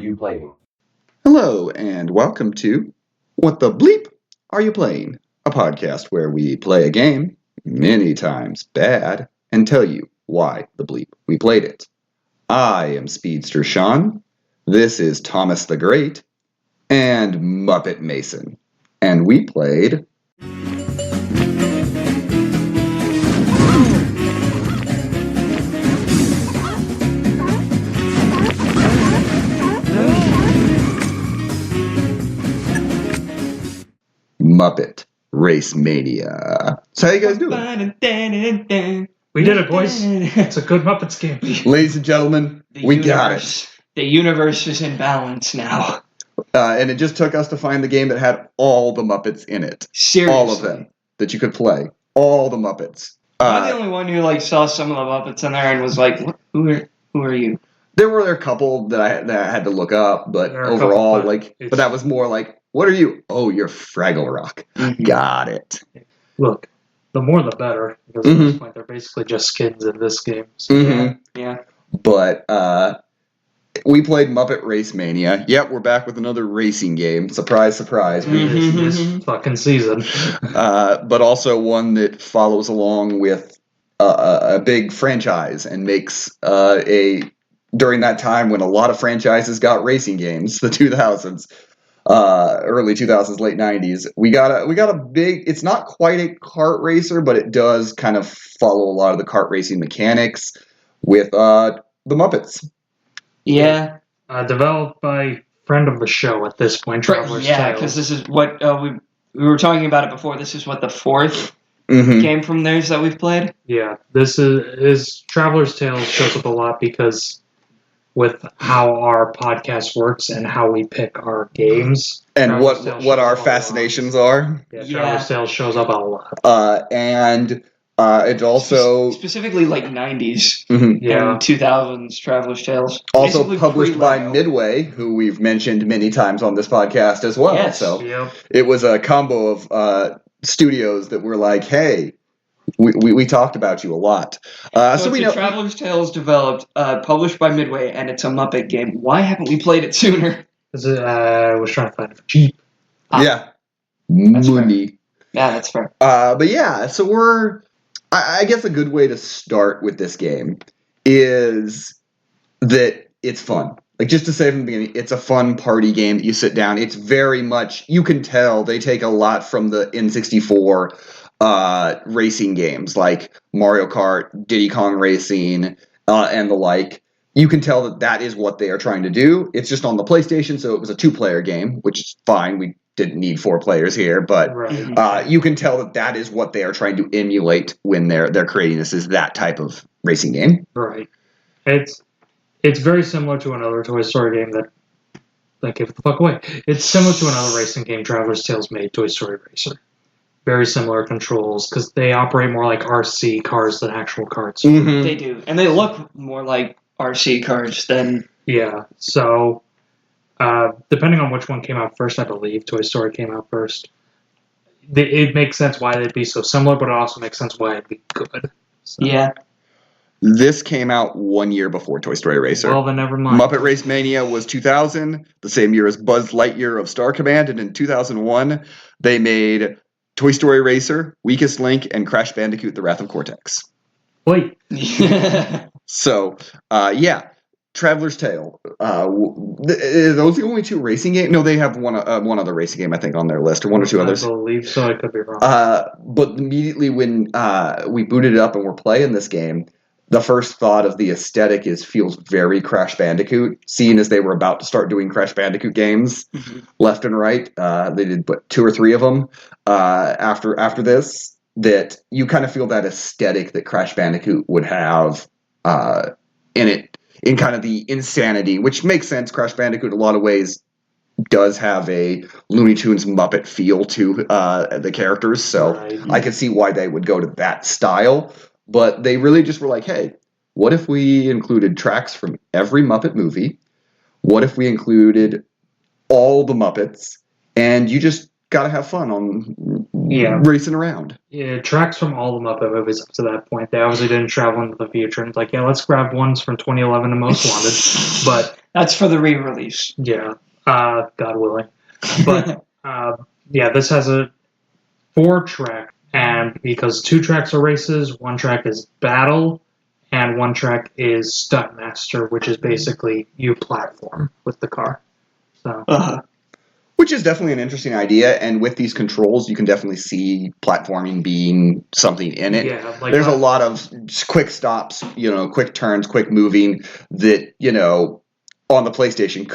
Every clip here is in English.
you playing? Hello, and welcome to What the Bleep Are You Playing? A podcast where we play a game, many times bad, and tell you why the bleep we played it. I am Speedster Sean, this is Thomas the Great, and Muppet Mason. And we played... Muppet RaceMania. So how you guys doing? We did it, boys. It's a good Muppets game. Ladies and gentlemen, we got it. The universe is in balance now. And it just took us to find the game that had all the Muppets in it. Seriously. All of them that you could play. All the Muppets. I'm the only one who saw some of the Muppets in there and was like, who are you? There were a couple that I had to look up, but overall, but that was more like, what are you? Oh, you're Fraggle Rock. Mm-hmm. Got it. Look, the more the better, because at this point they're basically just skins in this game. So. Mm-hmm. Yeah. But we played Muppet RaceMania. Yep, we're back with another racing game. Surprise, surprise. This fucking season. But also one that follows along with a big franchise and makes during that time when a lot of franchises got racing games, the 2000s, early 2000s, late 90s, we got a big, it's not quite a kart racer, but it does kind of follow a lot of the kart racing mechanics with the Muppets. Yeah. Developed by friend of the show at this point, Traveler's Tales. Yeah, because this is what we were talking about it before. This is what the fourth game from theirs that we've played. Yeah, this is Traveler's Tales shows up a lot because with how our podcast works and how we pick our games. And what our fascinations are. Yeah, Traveler's Tales shows up a lot. And it also... Specifically 90s and 2000s Traveler's Tales. Also basically published by Midway, who we've mentioned many times on this podcast as well. Yes. So it was a combo of studios that were like, hey... We talked about you a lot. So we know Traveler's Tales developed, published by Midway, and it's a Muppet game. Why haven't we played it sooner? Because I was trying to find it for cheap. Yeah. Money. Yeah, that's fair. But yeah, so I guess a good way to start with this game is that it's fun. Like, just to say from the beginning, it's a fun party game that you sit down. It's very much, you can tell they take a lot from the N64 racing games like Mario Kart, Diddy Kong Racing, and the like. You can tell that is what they are trying to do. It's just on the PlayStation, so it was a 2-player game, which is fine. We didn't need 4 players here, but you can tell that is what they are trying to emulate when they're creating this, is that type of racing game. Right. It's very similar to another Toy Story game that gave it the fuck away. It's similar to another racing game Traveler's Tales made, Toy Story Racer. Very similar controls, because they operate more like RC cars than actual carts. Mm-hmm. They do. And they look more like RC cars than... Yeah, so depending on which one came out first, I believe Toy Story came out first. It makes sense why they'd be so similar, but it also makes sense why it'd be good. So. Yeah. This came out 1 year before Toy Story Racer. Well, then never mind. Muppet RaceMania was 2000, the same year as Buzz Lightyear of Star Command, and in 2001, they made Toy Story Racer, Weakest Link, and Crash Bandicoot: The Wrath of Cortex. Wait. So, Traveler's Tale. Are those the only 2 racing games? No, they have one other racing game, I think, on their list, or 1 or 2 others. I believe so. I could be wrong. But immediately when we booted it up and we're playing this game, the first thought of the aesthetic feels very Crash Bandicoot, seeing as they were about to start doing Crash Bandicoot games left and right. They did 2 or 3 of them after this, that you kind of feel that aesthetic that Crash Bandicoot would have in it, in kind of the insanity, which makes sense. Crash Bandicoot in a lot of ways does have a Looney Tunes Muppet feel to the characters, so I can see why they would go to that style. But they really just were like, hey, what if we included tracks from every Muppet movie? What if we included all the Muppets? And you just got to have fun on racing around. Yeah, tracks from all the Muppet movies up to that point. They obviously didn't travel into the future. And it's like, yeah, let's grab ones from 2011 and Most Wanted. But That's for the re-release. Yeah, God willing. But yeah, this has a 4-track, and because 2 tracks are races, 1 track is battle, and 1 track is Stuntmaster, which is basically you platform with the car. So. Which is definitely an interesting idea, and with these controls, you can definitely see platforming being something in it. Yeah, like there's a lot of quick stops, quick turns, quick moving that, on the PlayStation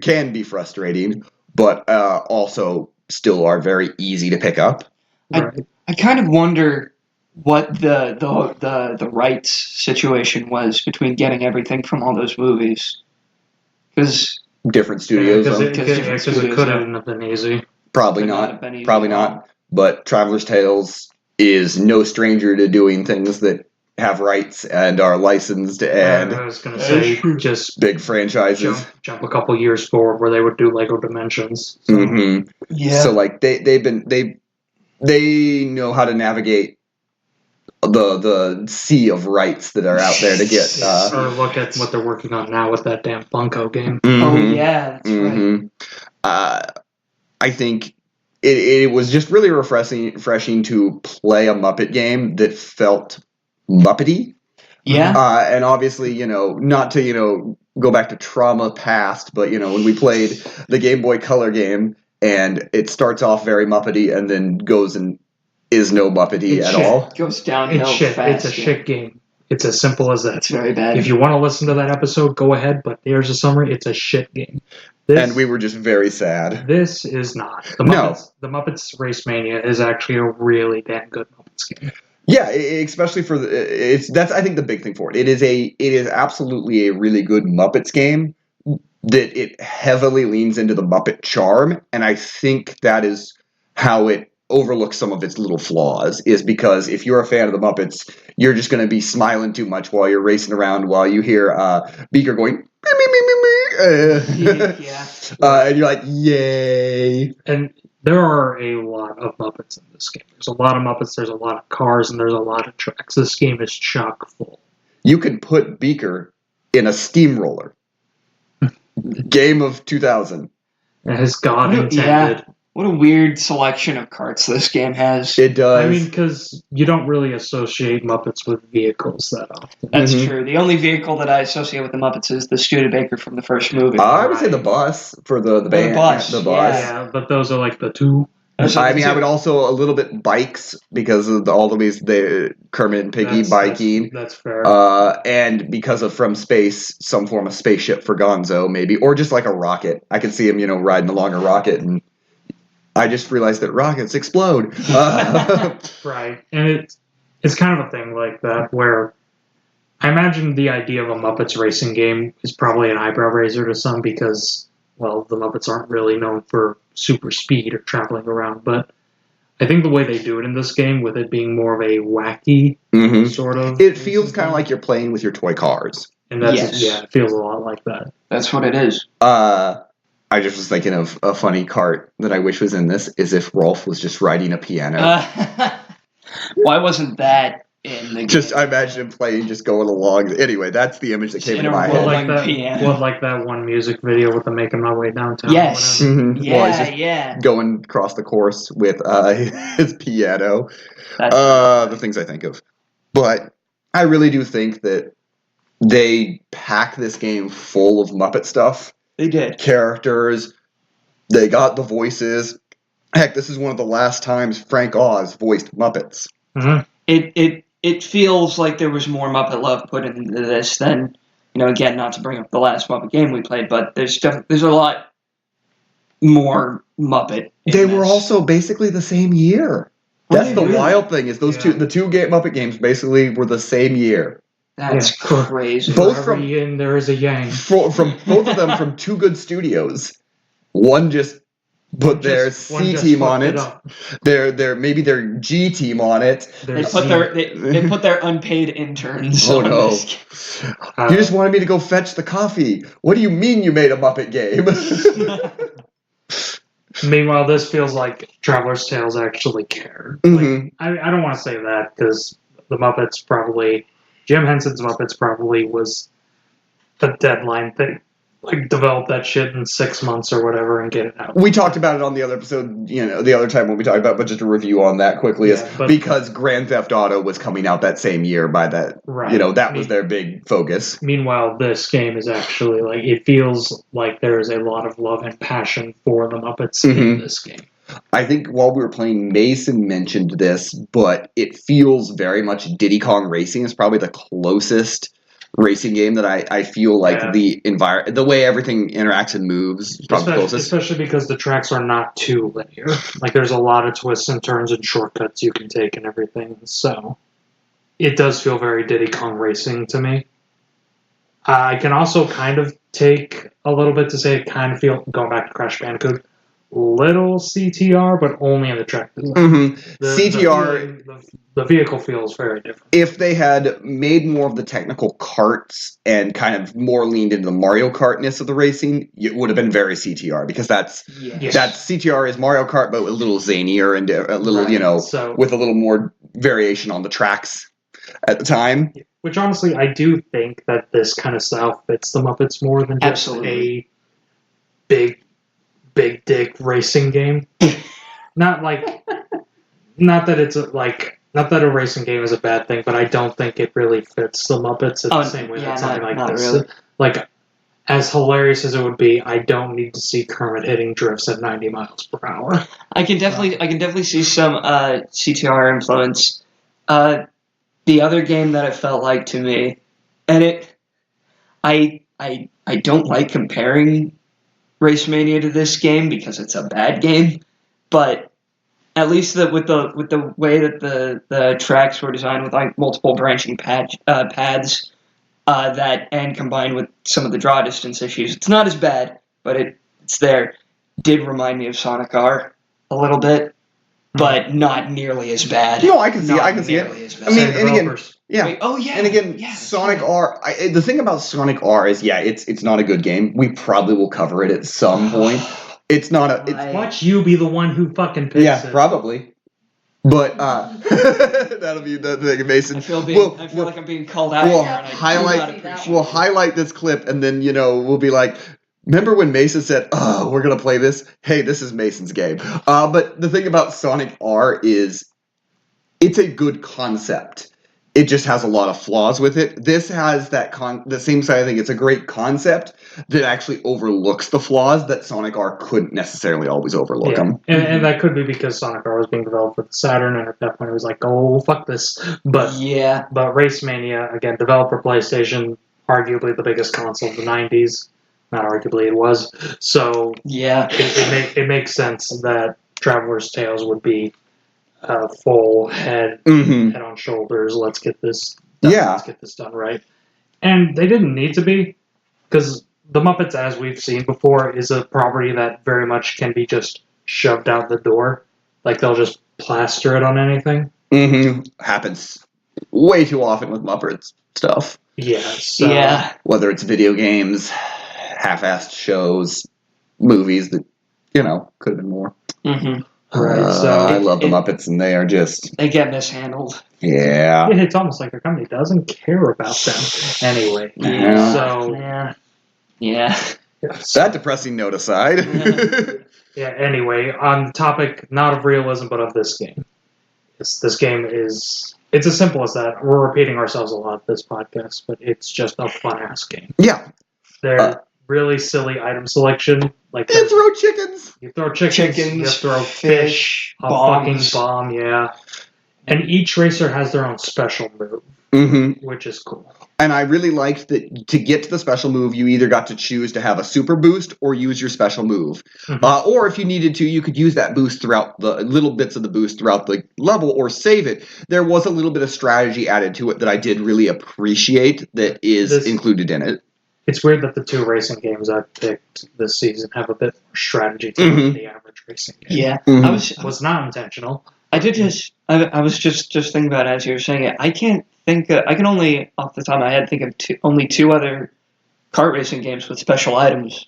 can be frustrating, but also still are very easy to pick up. Right. I kind of wonder what the rights situation was between getting everything from all those movies, because different studios. Because it couldn't have been easy. Probably not. Probably not. But Traveler's Tales is no stranger to doing things that have rights and are licensed, and I was going to say just big franchises. Jump a couple years forward where they would do Lego Dimensions. So. Mm-hmm. Yeah. So like they know how to navigate the sea of rights that are out there to get. Or look at what they're working on now with that damn Funko game. Mm-hmm. Oh yeah, that's right. I think it was just really refreshing to play a Muppet game that felt Muppety. Yeah. And obviously, not to, go back to trauma past, but, when we played the Game Boy Color game and it starts off very Muppety and then goes and is no Muppety at all. It goes downhill It's a shit game. It's as simple as that. It's very bad. If you want to listen to that episode, go ahead, but here's a summary. It's a shit game. And we were just very sad. This is not. The Muppets RaceMania is actually a really damn good Muppets game. Yeah, especially for that's I think the big thing for it. It is absolutely a really good Muppets game that it heavily leans into the Muppet charm, and I think that is how it overlooks some of its little flaws, is because if you're a fan of the Muppets, you're just going to be smiling too much while you're racing around while you hear Beaker going yeah. and you're like, yay. And there are a lot of Muppets in this game. There's a lot of Muppets, there's a lot of cars, and there's a lot of tracks. This game is chock full. You could put Beaker in a steamroller. Game of 2000. As God intended. Yeah. What a weird selection of carts this game has. It does. I mean, because you don't really associate Muppets with vehicles that often. That's true. The only vehicle that I associate with the Muppets is the Studebaker from the first movie. I would say the bus for the band. The bus. Yeah, but those are like the 2. I would also a little bit bikes because of all the ways Kermit and Piggy biking. That's fair. And because of From Space, some form of spaceship for Gonzo, maybe, or just like a rocket. I could see him, riding along a rocket, and I just realized that rockets explode. Right, and it's kind of a thing like that where I imagine the idea of a Muppets racing game is probably an eyebrow raiser to some because, well, the Muppets aren't really known for super speed or traveling around, but I think the way they do it in this game, with it being more of a wacky sort of... It feels kind of like you're playing with your toy cars. And that's, yeah, it feels a lot like that. That's what it is. I just was thinking of a funny cart that I wish was in this, is if Rolf was just riding a piano. Why wasn't that in the game? I imagine him playing, just going along. Anyway, that's the image that came into my head. Like that one music video with the Making My Way Downtown. Yes. Mm-hmm. Yeah. Going across the course with his piano. The things I think of. But I really do think that they pack this game full of Muppet stuff. They did. Characters. They got the voices. Heck, this is one of the last times Frank Oz voiced Muppets. Mm-hmm. It feels like there was more Muppet love put into this than, again, not to bring up the last Muppet game we played, but there's a lot more Muppet. They were also basically the same year. That's the wild thing, is the two Muppet games basically were the same year. That's crazy. Both from yin, there is a yang. From both of them from two good studios. One just put their C team on it. Maybe their G team on it. They put their unpaid interns. Oh no! You just wanted me to go fetch the coffee. What do you mean you made a Muppet game? Meanwhile, this feels like Traveler's Tales actually cared. Mm-hmm. I don't want to say that because the Muppets probably. Jim Henson's Muppets probably was a deadline thing like develop that shit in 6 months or whatever and get it out. We talked about it on the other episode, the other time when we talked about it, but just a review on that quickly is because Grand Theft Auto was coming out that same year by that, that was their big focus. Meanwhile, this game is actually, like, it feels like there's a lot of love and passion for the Muppets in this game. I think while we were playing, Mason mentioned this, but it feels very much Diddy Kong Racing is probably the closest racing game that I feel like the way everything interacts and moves is probably closest. Especially because the tracks are not too linear. Like, there's a lot of twists and turns and shortcuts you can take and everything. So it does feel very Diddy Kong Racing to me. I can also kind of take a little bit to say it kind of feel, going back to Crash Bandicoot, little CTR, but only in the track design. CTR... The vehicle feels very different. If they had made more of the technical karts and kind of more leaned into the Mario Kart-ness of the racing, it would have been very CTR, because that's CTR is Mario Kart, but a little zanier and a little, with a little more variation on the tracks at the time. Which honestly, I do think that this kind of style fits the Muppets more than just a big dick racing game. Not that it's not that a racing game is a bad thing, but I don't think it really fits the Muppets in the same way that something like this. Really. Like, as hilarious as it would be, I don't need to see Kermit hitting drifts at 90 miles per hour. I can definitely see some CTR influence. The other game that it felt like to me, and I don't like comparing RaceMania to this game because it's a bad game, but at least with the way that the tracks were designed with like multiple branching pads that and combined with some of the draw distance issues, it's not as bad, but it's there. Did remind me of Sonic R a little bit, but not nearly as bad. No, I can see it. I mean, and again, Wait, and again, Sonic R. The thing about Sonic R is, it's not a good game. We probably will cover it at some point. It's not a. Watch you be the one who fucking picks it. Yeah, probably. But that'll be the thing, Mason. I feel like I'm being called out here. We'll highlight this clip, and then we'll be like, remember when Mason said, "Oh, we're gonna play this"? Hey, this is Mason's game. But the thing about Sonic R is, it's a good concept. It just has a lot of flaws with it. This has the same side. I think it's a great concept that actually overlooks the flaws that Sonic R couldn't necessarily always overlook them. And that could be because Sonic R was being developed for the Saturn, and at that point it was like, oh, fuck this. But RaceMania, again, developer PlayStation, arguably the biggest console of the 90s. Not arguably, it was. So it makes sense that Traveler's Tales would be full head on shoulders. Let's get this done. Let's get this done right. And they didn't need to be, because the Muppets, as we've seen before, is a property that very much can be just shoved out the door. Like, they'll just plaster it on anything. Happens way too often with Muppets stuff. Whether it's video games, half-assed shows, movies that could have been more. Right, I love the Muppets, and they get mishandled. Yeah. It's almost like the company doesn't care about them anyway. That depressing note aside. Anyway, on the topic not of realism, but of this game. This game it's as simple as that. We're repeating ourselves a lot this podcast, but it's just a fun-ass game. Yeah. They're really silly item selection. Like, you throw chickens. You throw chickens. You throw fish. A fucking bomb, yeah. And each racer has their own special move, which is cool. And I really liked that to get to the special move, you either got to choose to have a super boost or use your special move. Or if you needed to, you could use that boost throughout the little bits of the boost throughout the level or save it. There was a little bit of strategy added to it that I did really appreciate that is included in it. It's weird that the two racing games I've picked this season have a bit more strategy to them than the average racing game. Yeah, was not intentional. I was just thinking about it as you were saying it. I can only, off the top of my head, think of only two other kart racing games with special items.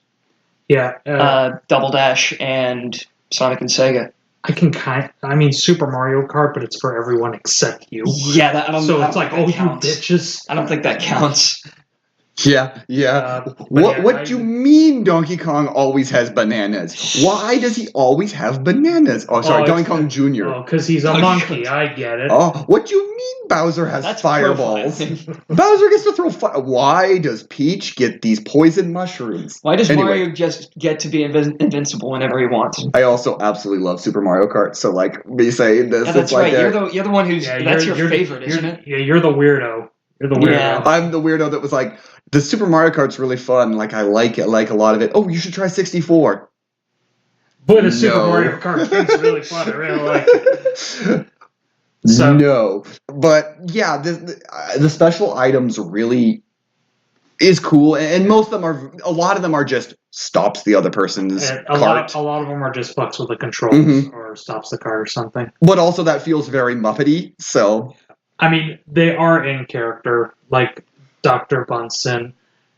Yeah. Double Dash and Sonic and Sega. I mean Super Mario Kart, but it's for everyone except you. Yeah, I don't it's like, think that you counts. bitches. I don't think that counts. Yeah. But What do you mean Donkey Kong always has bananas? Why does he always have bananas? Oh, sorry, Donkey Kong Jr. Oh, because he's a monkey. I get it. Oh, what do you mean Bowser has That's fireballs? profiling. Bowser gets to throw fire. Why does Peach get these poison mushrooms? Why does Anyway. Mario just get to be invincible whenever he wants? I also absolutely love Super Mario Kart, so like me saying this, Yeah, that's it's like right. You're the one who's that's your favorite, isn't it? Yeah, you're the weirdo. You're the weirdo. Yeah. I'm the weirdo that was like, the Super Mario Kart's really fun. Like I like a lot of it. Oh, you should try 64. But the Super No. Mario Kart game's really fun. I really like it. So- No, but yeah, the special items really is cool, and a lot of them are just stops the other person's And cart. a lot of them are just fucks with the controls Mhm. or stops the cart or something. But also that feels very Muppety. So I mean, they are in character, like Dr. Bunsen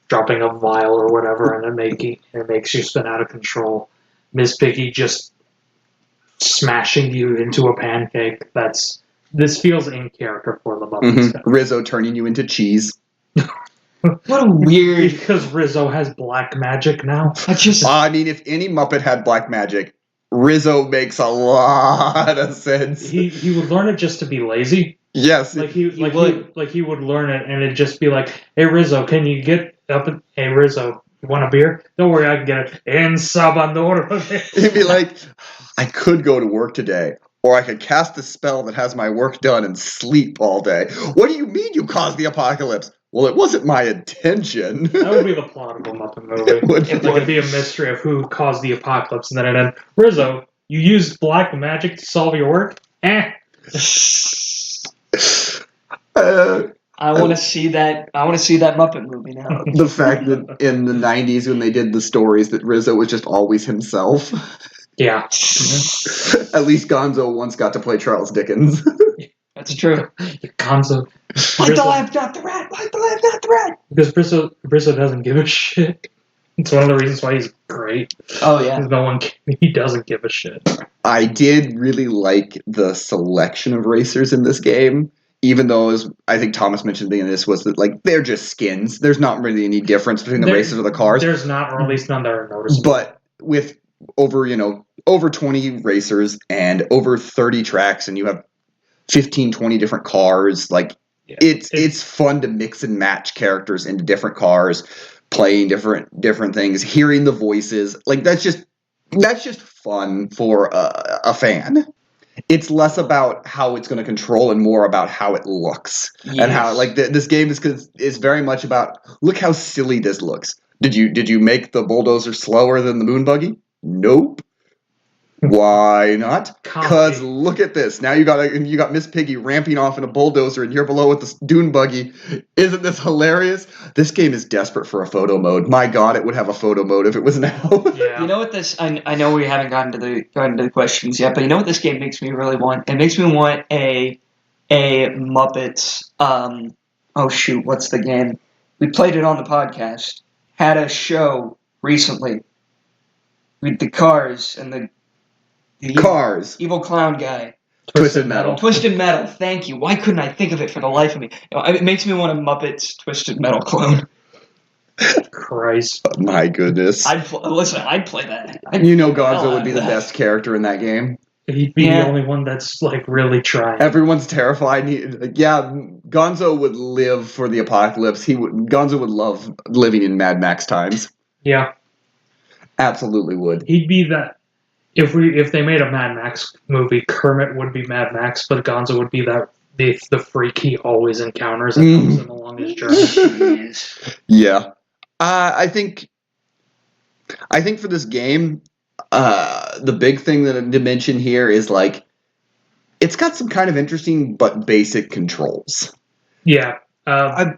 dropping a vial or whatever, and it makes you spin out of control. Miss Piggy just smashing you into a pancake. This feels in character for the Muppets. Rizzo turning you into cheese. What a weird. Because Rizzo has black magic now. I mean, if any Muppet had black magic, Rizzo makes a lot of sense. He would learn it just to be lazy. Yes. He would learn it, and it'd just be like, "Hey Rizzo, can you get up? Hey Rizzo, you want a beer? Don't worry, I can get it in Sabandor." He'd be like, I could go to work today, or I could cast a spell that has my work done and sleep all day. What do you mean you caused the apocalypse? Well, it wasn't my intention. That would be the plot of a Muppet movie. It'd be a mystery of who caused the apocalypse, and then it'd end, Rizzo, you used black magic to solve your work? I want to see that. I want to see that Muppet movie now. The fact that in the 90s when they did the stories that Rizzo was just always himself. Yeah. At least Gonzo once got to play Charles Dickens. That's true. Gonzo. Like the lamp, not the rat. Like the lamp, not the rat. Because Rizzo doesn't give a shit. It's one of the reasons why he's great. Oh yeah. He doesn't give a shit. I did really like the selection of racers in this game. Even though, as I think Thomas mentioned at the beginning of this, was that like they're just skins. There's not really any difference between the racers or the cars. There's not, or at least none that are noticeable. But with over 20 racers and over 30 tracks, and you have 15, 20 different cars, like it's fun to mix and match characters into different cars, playing different things, hearing the voices. Like that's just fun for a fan. It's less about how it's going to control and more about how it looks. Yes. And how like this game is very much about, look how silly this looks. Did you make the bulldozer slower than the moon buggy? Nope. Why not? Because look at this. Now you got Miss Piggy ramping off in a bulldozer, and you're below with the dune buggy. Isn't this hilarious? This game is desperate for a photo mode. My God, it would have a photo mode if it was now. Yeah. You know what this? I know we haven't gotten to the questions yet, but you know what this game makes me really want? It makes me want a Muppets. Oh shoot, what's the game? We played it on the podcast. Had a show recently with the cars and the Cars. Evil clown guy. Twisted Metal. Twisted Metal, thank you. Why couldn't I think of it for the life of me? It makes me want a Muppets Twisted Metal clone. Christ. Oh, my goodness. I'd play that. Gonzo would be the best character in that game. He'd be the only one that's like really trying. Everyone's terrified. Gonzo would live for the apocalypse. Gonzo would love living in Mad Max times. Yeah. Absolutely would. He'd be that. If they made a Mad Max movie, Kermit would be Mad Max, but Gonzo would be the freak he always encounters and helps him along his journey. Yeah, I think for this game, the big thing that I did mention here is like it's got some kind of interesting but basic controls. Yeah, I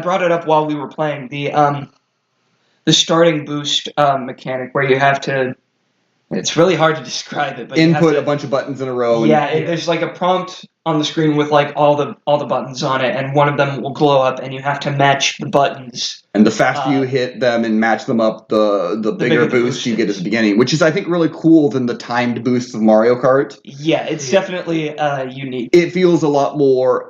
brought it up while we were playing the starting boost mechanic where you have to. It's really hard to describe it, but input a bunch of buttons in a row. There's like a prompt on the screen with like all the buttons on it, and one of them will glow up, and you have to match the buttons. And the faster you hit them and match them up, the bigger boost you get at the beginning, which is I think really cool than the timed boosts of Mario Kart. Yeah, it's definitely unique. It feels a lot more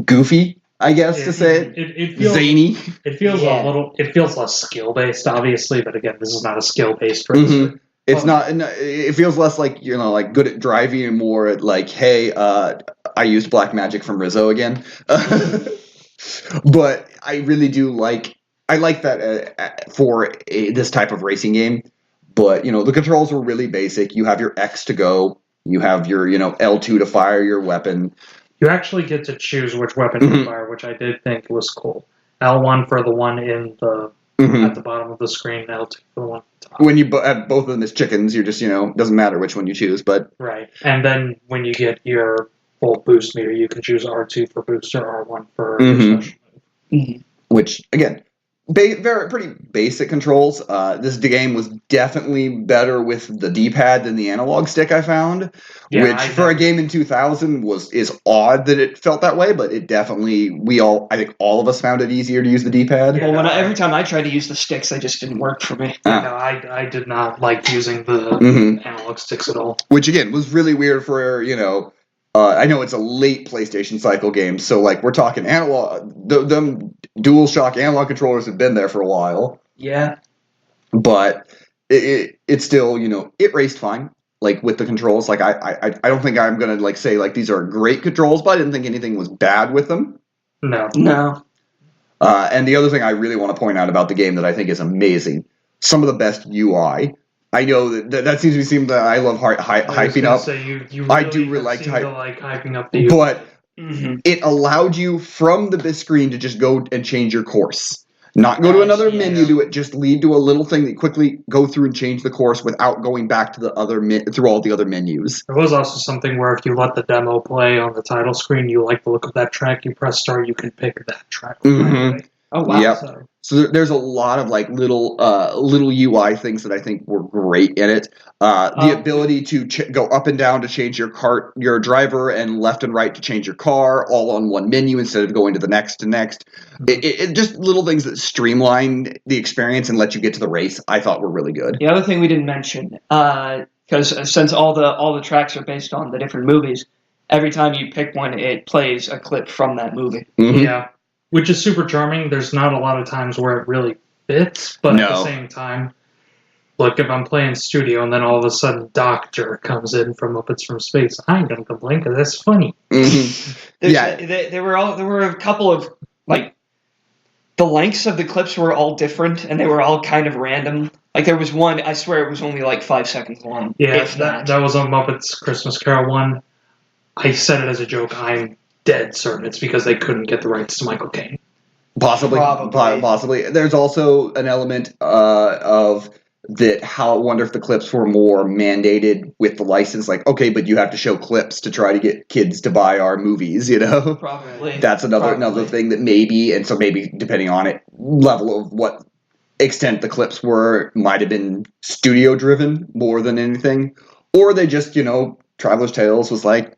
goofy. I guess to say it. It feels Zany. It feels Yeah. a little. It feels less skill based, obviously, but again, this is not a skill based racer. Mm-hmm. It's not. It feels less like like good at driving and more at like, hey, I used black magic from Rizzo again. But I really do like. I like that for this type of racing game. But the controls were really basic. You have your X to go. You have your L2 to fire your weapon. You actually get to choose which weapon you fire, which I did think was cool. L1 for the one in the at the bottom of the screen, L2 for the one at the top. When you have both of them as chickens, you're just doesn't matter which one you choose. But right, and then when you get your full boost meter, you can choose R2 for boost or R1 for your special move. Which again, pretty basic controls. This game was definitely better with the D-pad than the analog stick I found, which for a game in 2000 is odd that it felt that way, but it definitely I think all of us found it easier to use the D-pad. Yeah, well, every time I tried to use the sticks, they just didn't work for me. Yeah, no, I did not like using the analog sticks at all. Which again was really weird for I know it's a late PlayStation cycle game, so like we're talking analog. Them DualShock analog controllers have been there for a while. Yeah, but it still it raced fine. Like with the controls, like I don't think I'm gonna like say like these are great controls, but I didn't think anything was bad with them. No. And the other thing I really want to point out about the game that I think is amazing, some of the best UI. I know that seems to be that I love hyping up. I do really like hyping up the UI. But it allowed you from the big screen to just go and change your course. Not go to another menu to it, just lead to a little thing that quickly go through and change the course without going back to the other through all the other menus. There was also something where if you let the demo play on the title screen, you like the look of that track, you press start, you can pick that track. Oh wow! Yep. So there's a lot of like little UI things that I think were great in it. The ability to go up and down to change your driver, and left and right to change your car, all on one menu instead of going to the next. It just little things that streamlined the experience and let you get to the race. I thought were really good. The other thing we didn't mention, because since all the tracks are based on the different movies, every time you pick one, it plays a clip from that movie. Yeah. Which is super charming. There's not a lot of times where it really fits, but at the same time, look, if I'm playing studio and then all of a sudden Doctor comes in from Muppets from Space, I ain't gonna complain because that's funny. There were a couple of like the lengths of the clips were all different and they were all kind of random. Like there was one, I swear it was only like 5 seconds long. Yeah, that was a Muppets Christmas Carol one. I said it as a joke. I'm dead certain it's because they couldn't get the rights to Michael Caine. Possibly. There's also an element of that. I wonder if the clips were more mandated with the license. Like, okay, but you have to show clips to try to get kids to buy our movies. Probably. That's another thing that maybe, and so maybe depending on it, level of what extent the clips were, might have been studio driven more than anything, or they just Traveler's Tales was like,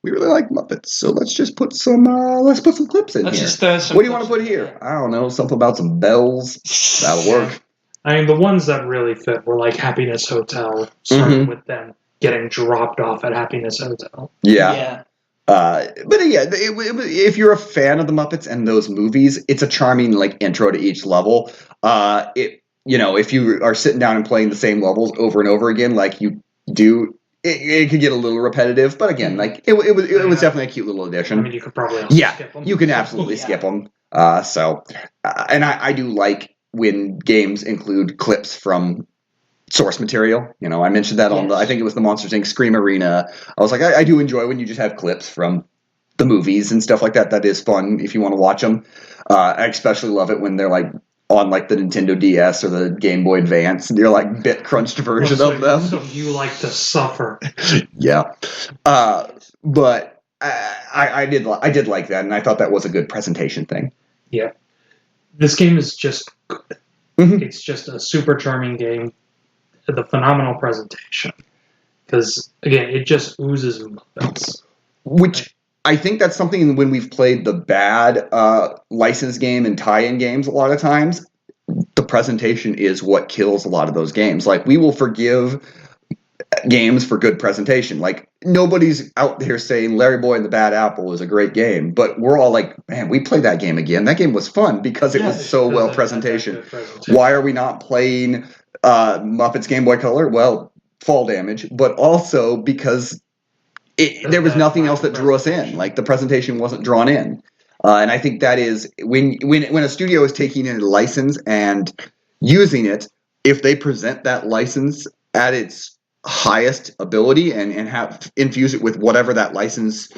we really like Muppets, so let's just put some clips in here. What do you want to put here? I don't know, something about some bells. That'll work. I mean, the ones that really fit were like Happiness Hotel, starting with them getting dropped off at Happiness Hotel. Yeah. But yeah, if you're a fan of the Muppets and those movies, it's a charming like intro to each level. If you are sitting down and playing the same levels over and over again, like you do. It could get a little repetitive, but again, like it was definitely a cute little addition. I mean, you could probably skip them. You can absolutely skip them. And I do like when games include clips from source material. I mentioned that on I think it was the Monsters Inc. Scream Arena. I was like, I do enjoy when you just have clips from the movies and stuff like that. That is fun if you want to watch them. I especially love it when they're like on like the Nintendo DS or the Game Boy Advance, and you're like bit crunched version of them. So you like to suffer. Yeah. But I did like that, and I thought that was a good presentation thing. Yeah. This game is just good. It's just a super charming game. The phenomenal presentation. Because, again, it just oozes Muppets. Which I think that's something when we've played the bad licensed game and tie-in games a lot of times, the presentation is what kills a lot of those games. Like, we will forgive games for good presentation. Like, nobody's out there saying Larry Boy and the Bad Apple was a great game, but we're all like, man, we played that game again. That game was fun because it was so well presentation. Why are we not playing Muppets Game Boy Color? Well, fall damage, but also because there was nothing else that drew us in. Like the presentation wasn't drawn in. And I think that is when a studio is taking in a license and using it, if they present that license at its highest ability and have infuse it with whatever that license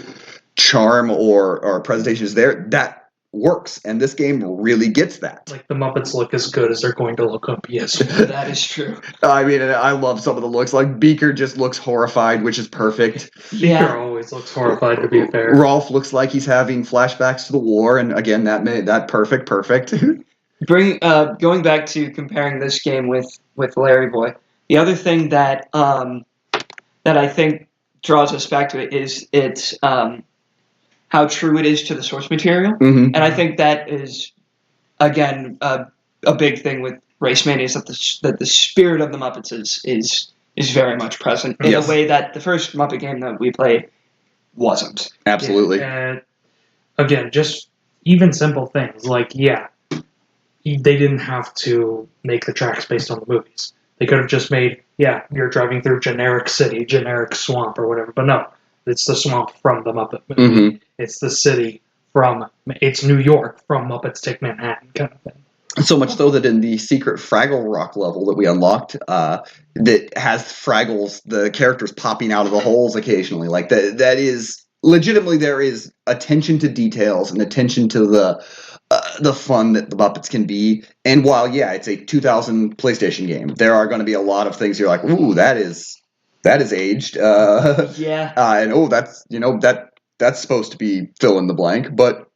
charm or presentation is there, that works. And this game really gets that. Like the Muppets look as good as they're going to look on PS1. That is true. I mean, I love some of the looks. Like Beaker just looks horrified, which is perfect. Beaker always looks horrified, to be fair. Rolf looks like he's having flashbacks to the war, and again, that made that perfect. Going back to comparing this game with Larry Boy, the other thing that that I think draws us back to it is it's how true it is to the source material, and I think that is again a big thing with RaceMania is that the spirit of the Muppets is very much present in a way that the first Muppet game that we played wasn't. Absolutely. Again, just even simple things like they didn't have to make the tracks based on the movies. They could have just made, you're driving through generic city, generic swamp or whatever. But no, it's the swamp from the Muppet movie. It's the city it's New York from Muppets Take Manhattan kind of thing. So much so that in the secret Fraggle Rock level that we unlocked, that has Fraggles, the characters popping out of the holes occasionally. Like that is legitimately there is attention to details and attention to the fun that the Muppets can be. And while it's a 2000 PlayStation game, there are going to be a lot of things you're like, ooh, that is aged. And that's supposed to be fill in the blank, but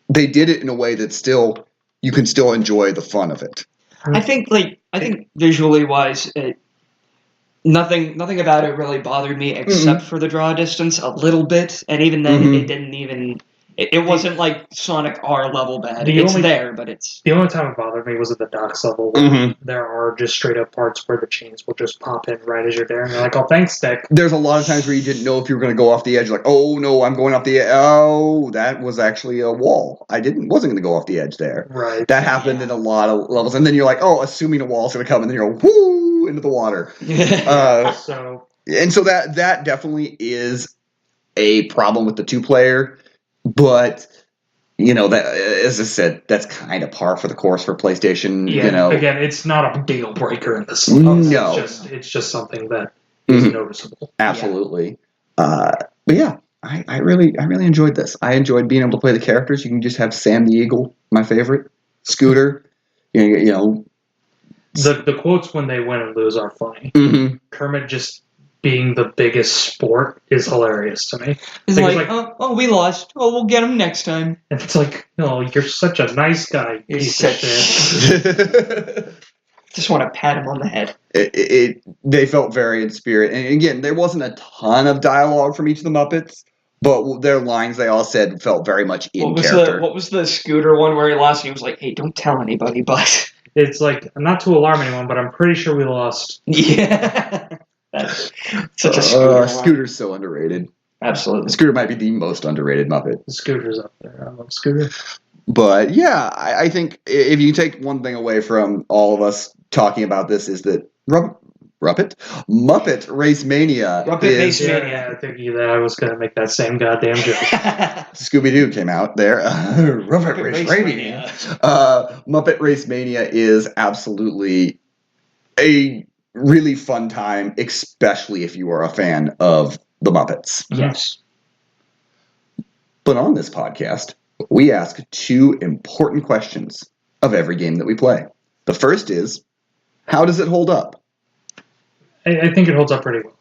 they did it in a way that still you can still enjoy the fun of it. I think visually wise, nothing about it really bothered me except for the draw distance a little bit, and even then it didn't even. It wasn't like Sonic R level bad. But it's... The only time it bothered me was at the docks level, where there are just straight up parts where the chains will just pop in right as you're there, and you're like, oh, thanks, Stick. There's a lot of times where you didn't know if you were going to go off the edge. Like, oh, no, I'm going off the edge. Oh, that was actually a wall. Wasn't going to go off the edge there. Right. That happened in a lot of levels. And then you're like, oh, assuming a wall's going to come, and then you go, whoo, into the water. So that definitely is a problem with the two-player. But, that, as I said, that's kind of par for the course for PlayStation. Yeah, again, it's not a deal breaker in this. No. It's just something that is noticeable. Absolutely. But I really enjoyed this. I enjoyed being able to play the characters. You can just have Sam the Eagle, my favorite, Scooter. The quotes when they win and lose are funny. Kermit just being the biggest sport is hilarious to me. It's like, oh, we lost. Oh, we'll get him next time. And it's like, no, you're such a nice guy. You're such shit. Just want to pat him on the head. They felt very in spirit. And again, there wasn't a ton of dialogue from each of the Muppets, but their lines they all said felt very much in character. What was the Scooter one where he lost and he was like, hey, don't tell anybody, but... It's like, not to alarm anyone, but I'm pretty sure we lost. Yeah. That's such a Scooter. Scooter's so underrated. Absolutely. Scooter might be the most underrated Muppet. Scooter's up there. I love Scooter. But I think if you take one thing away from all of us talking about this is that Muppet RaceMania. I think I was going to make that same goddamn joke. Scooby-Doo came out there. Muppet RaceMania. Muppet RaceMania is absolutely a really fun time, especially if you are a fan of the Muppets. Yes. But on this podcast, we ask two important questions of every game that we play. The first is, how does it hold up? I think it holds up pretty well.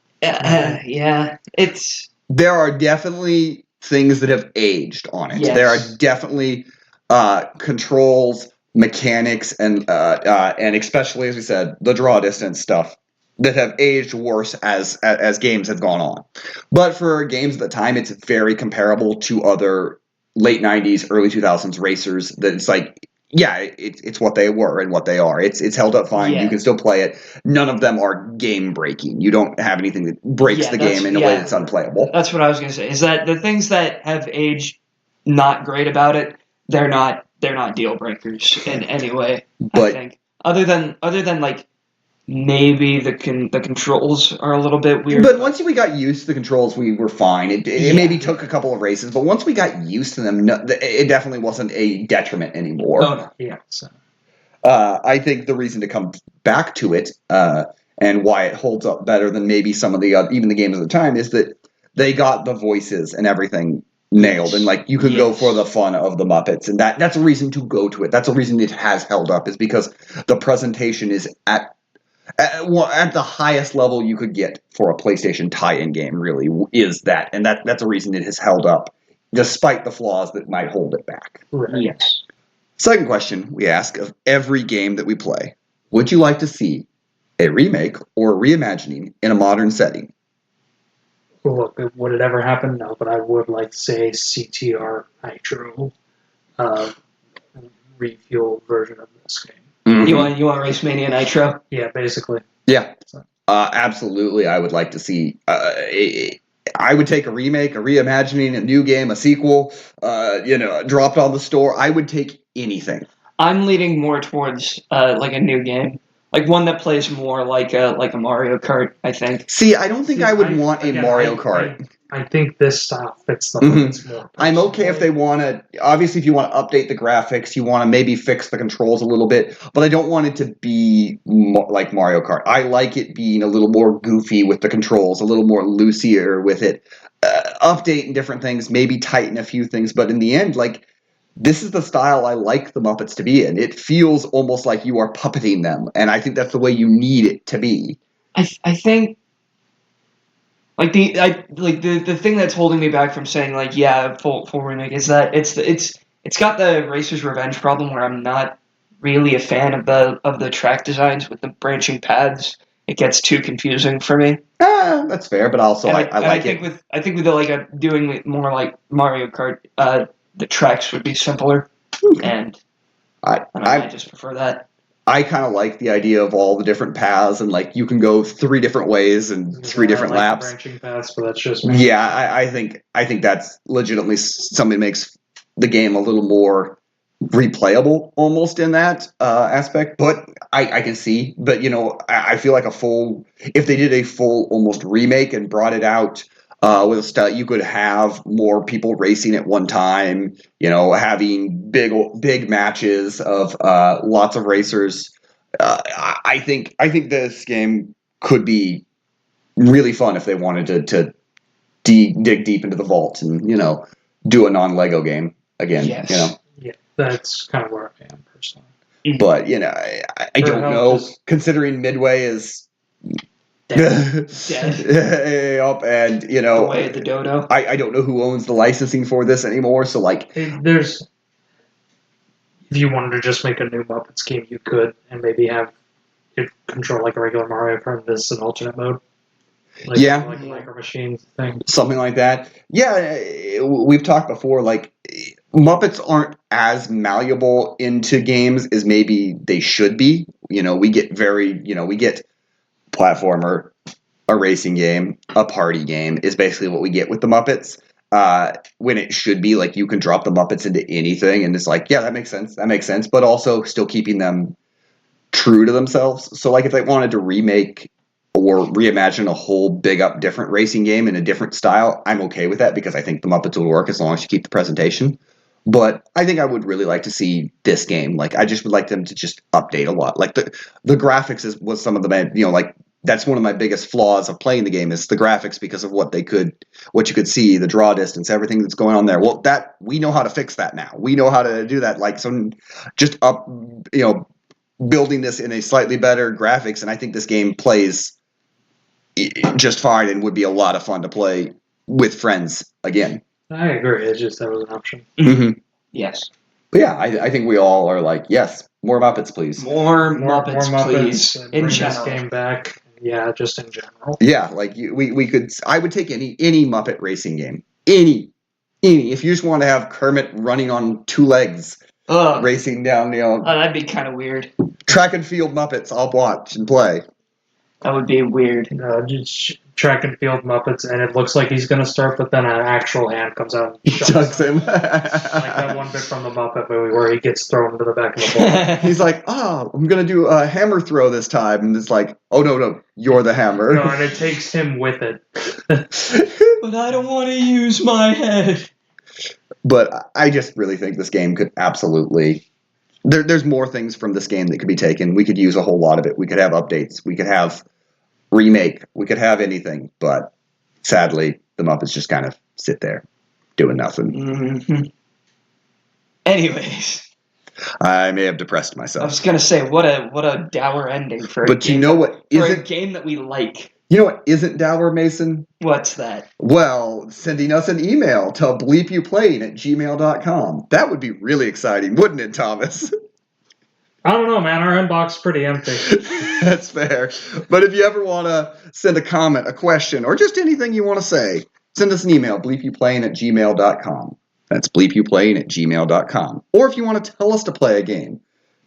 There are definitely things that have aged on it. Yes. There are definitely controls, mechanics, and especially, as we said, the draw distance stuff that have aged worse as games have gone on. But for games at the time, it's very comparable to other late 90s, early 2000s racers that it's like yeah, it's what they were and what they are. It's held up fine. Yeah. You can still play it. None of them are game breaking. You don't have anything that breaks Yeah, the that's- game in a way that's unplayable. That's what I was gonna say. Is that the things that have aged not great about it? They're not deal breakers in any way. I But think other than like maybe the controls are a little bit weird. but once we got used to the controls, we were fine. It Yeah. maybe took a couple of races, but once we got used to them, it definitely wasn't a detriment anymore. Oh no. Yeah. So. I think the reason to come back to it and why it holds up better than maybe some of the even the games of the time is that they got the voices and everything nailed, and like you could go for the fun of the Muppets, and that's a reason to go to it. That's a reason it has held up, is because the presentation is at the highest level you could get for a PlayStation tie-in game. Really is that, and that's a reason it has held up, despite the flaws that might hold it back. Right. Yes. Second question we ask of every game that we play: would you like to see a remake or a reimagining in a modern setting? Look, would it ever happen? No, but I would like to say CTR Nitro refuel version of this game. You want RaceMania Nitro? Yeah, basically. Yeah, absolutely. I would like to see. I would take a remake, a reimagining, a new game, a sequel. Dropped on the store. I would take anything. I'm leaning more towards like a new game, like one that plays more like a Mario Kart. I think. See, I don't think I would want a Mario Kart. I think this style fits the Mhm. more. I'm okay if they want to. Obviously, if you want to update the graphics, you want to maybe fix the controls a little bit, but I don't want it to be like Mario Kart. I like it being a little more goofy with the controls, a little more loosier with it. Updating different things, maybe tighten a few things, but in the end, like, this is the style I like the Muppets to be in. It feels almost like you are puppeting them, and I think that's the way you need it to be. I think. Like the thing that's holding me back from saying like full remake is that it's got the Racer's Revenge problem where I'm not really a fan of the track designs with the branching paths. It gets too confusing for me. That's fair, but also I like think it. I think with doing it more like Mario Kart, the tracks would be simpler, and I just prefer that. I kind of like the idea of all the different paths, and like you can go 3 different ways and 3 different laps. Branching paths, but that's just me. Yeah, I think that's legitimately something that makes the game a little more replayable almost in that aspect. But I can see, but I feel like if they did a full almost remake and brought it out with a style, you could have more people racing at one time. Having big matches of lots of racers. I think this game could be really fun if they wanted to dig deep into the vault and do a non-Lego game again. Yes. Yeah, that's kind of where I am personally. But I don't know. Considering Midway is Dead. up, and Away at the dodo. I don't know who owns the licensing for this anymore. So like, if you wanted to just make a new Muppets game, you could, and maybe have it control like a regular Mario Kart. This is an alternate mode. Like a Micro Machines thing. Something like that. Yeah, we've talked before. Like, Muppets aren't as malleable into games as maybe they should be. We get we get platformer, a racing game, a party game is basically what we get with the Muppets. When it should be like you can drop the Muppets into anything, and it's like, yeah, that makes sense. But also still keeping them true to themselves. So like if they wanted to remake or reimagine a whole big up different racing game in a different style, I'm okay with that because I think the Muppets will work as long as you keep the presentation. But I think I would really like to see this game. Like, I just would like them to just update a lot. Like the graphics was some of the that's one of my biggest flaws of playing the game is the graphics because of what you could see, the draw distance, everything that's going on there. Well, that we know how to fix that now. We know how to do that. Like, so just building this in a slightly better graphics, and I think this game plays just fine and would be a lot of fun to play with friends again. I agree. It's just that was an option. Mm-hmm. Yes. But yeah, I think we all are like, yes, more Muppets, please. More Muppets, please. In bring general. this game back. Yeah, just in general. Yeah, like we could. I would take any Muppet racing game. Any. If you just want to have Kermit running on 2 legs, Ugh. racing down, That'd be kind of weird. track and field Muppets. I'll watch and play. That would be weird. Just track and field Muppets, and it looks like he's going to start, but then an actual hand comes out and Chucks him. Like that one bit from the Muppet movie where he gets thrown into the back of the ball. He's like, I'm going to do a hammer throw this time. And it's like, oh, no, you're the hammer. No, and it takes him with it. But I don't want to use my head. But I just really think this game could absolutely... There's more things from this game that could be taken. We could use a whole lot of it. We could have updates. We could have remake. We could have anything. But sadly, the Muppets just kind of sit there doing nothing. Mm-hmm. Anyways. I may have depressed I myself. was going to say, what a dour ending for a But game. you know what For a isn't... game that we like. You know what isn't dour, Mason? What's that? Well, sending us an email to bleepyouplaying@gmail.com. That would be really exciting, wouldn't it, Thomas? I don't know, man. Our inbox is pretty empty. That's fair. But if you ever want to send a comment, a question, or just anything you want to say, send us an email, bleepyouplaying@gmail.com. That's bleepyouplaying@gmail.com. Or if you want to tell us to play a game,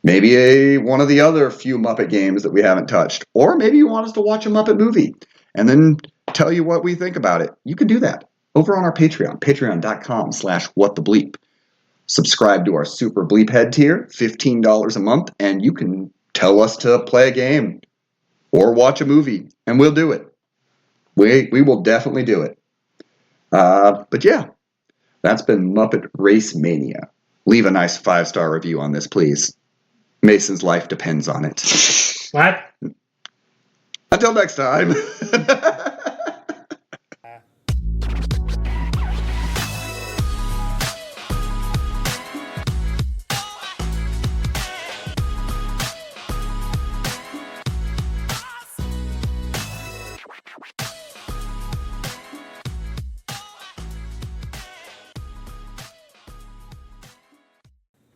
maybe one of the other few Muppet games that we haven't touched, or maybe you want us to watch a Muppet movie and then tell you what we think about it, you can do that over on our Patreon, patreon.com/whatthebleep. Subscribe to our Super Bleep Head tier, $15 a month, and you can tell us to play a game or watch a movie, and we'll do it. We will definitely do it. But yeah, that's been Muppet RaceMania. Leave a nice 5-star review on this, please. Mason's life depends on it. What? Until next time.